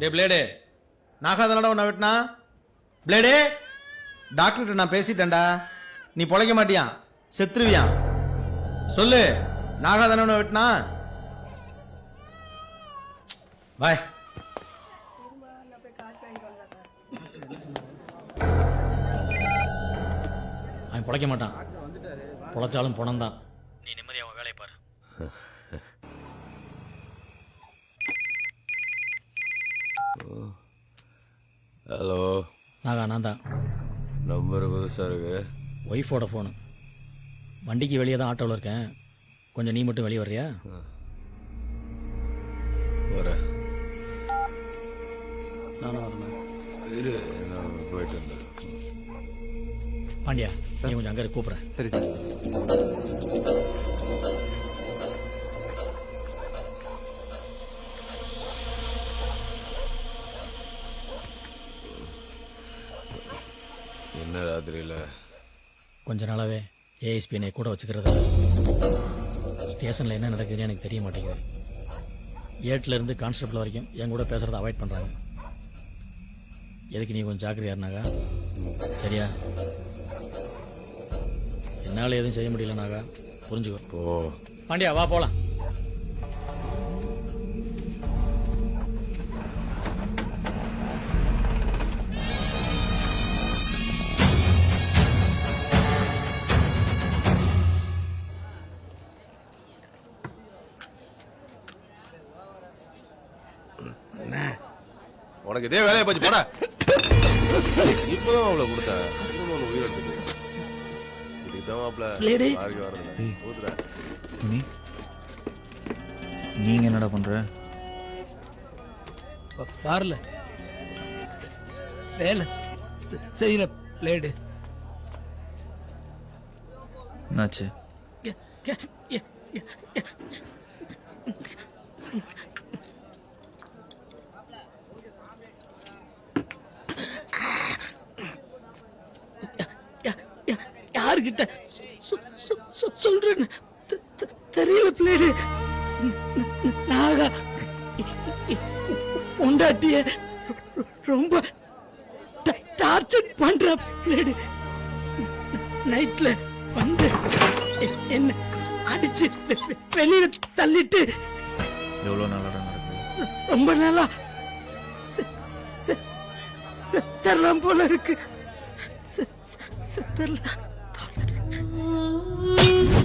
டே blade நாகாதனடா உன்னை வெட்டினா பிளேடே டாக்டர்கிட்ட நான் பேசிட்டேன்டா நீ பொழைக்க மாட்டியா செத்துருவியான் சொல்லு நாகாதானே உன்னை வெட்டினா பாய் அவன் பொழைக்க மாட்டான் பொழைச்சாலும் பணம் தான் நீ நிம்மதியாக அவன் வேலையை பாரு ஹலோ நான் தான் நம்பர் புதுசாக இருக்கு. ஒய்ஃபோட ஃபோனு வண்டிக்கு வெளியே தான் ஆட்டோவில் இருக்கேன் கொஞ்சம் நீ மட்டும் வெளியே வர்றியா வரேன். நானும் வரணும் இரு நான் போயிட்டு வந்துடுறேன். பாண்டியா நீ கொஞ்சம் அங்கே கூப்பிட்றேன் சரி சார். என்ன ராத்திரியில் கொஞ்ச நாளாகவே ஏஎஸ்பி என்னை கூட வச்சுக்கிறது ஸ்டேஷனில் என்ன நடக்குதுன்னு எனக்கு தெரிய மாட்டேங்குது ஏட்டிலேருந்து கான்ஸ்டபிள் வரைக்கும் என் கூட பேசுகிறத அவாய்ட் பண்ணுறாங்க எதுக்கு நீ கொஞ்சம் ஜாக்கிரதையா இருந்தாக்கா சரியா என்னால் எதுவும் செய்ய முடியலனாக்கா புரிஞ்சுக்கோ ஓ பாண்டியா வா போகலாம் உனக்கு இதே வேலையை போச்சு போட இப்பதான் அவளை கொடுத்தேன் இன்னும் உயிரிழந்து இதுக்கு தான் மாப்பிள்ள நீங்க என்னடா பண்ற? பார்ல வேலை செய்யற பிளேடு என்னாச்சு? யாருக்கிட்ட சொல்றேன்னு தெரியல பிளேடு. நாகா பொண்டாட்டிய ரொம்ப டார்ச்சர் பண்ற பிளேடு. நைட்ல வந்து என்ன அடிச்சு வெளியில தள்ளிட்டு எவ்வளோ நாளாடா நடக்குது? ரொம்ப நாளா செத்தரலாம் போல இருக்கு. செத்தரலாம் போல இருக்கு.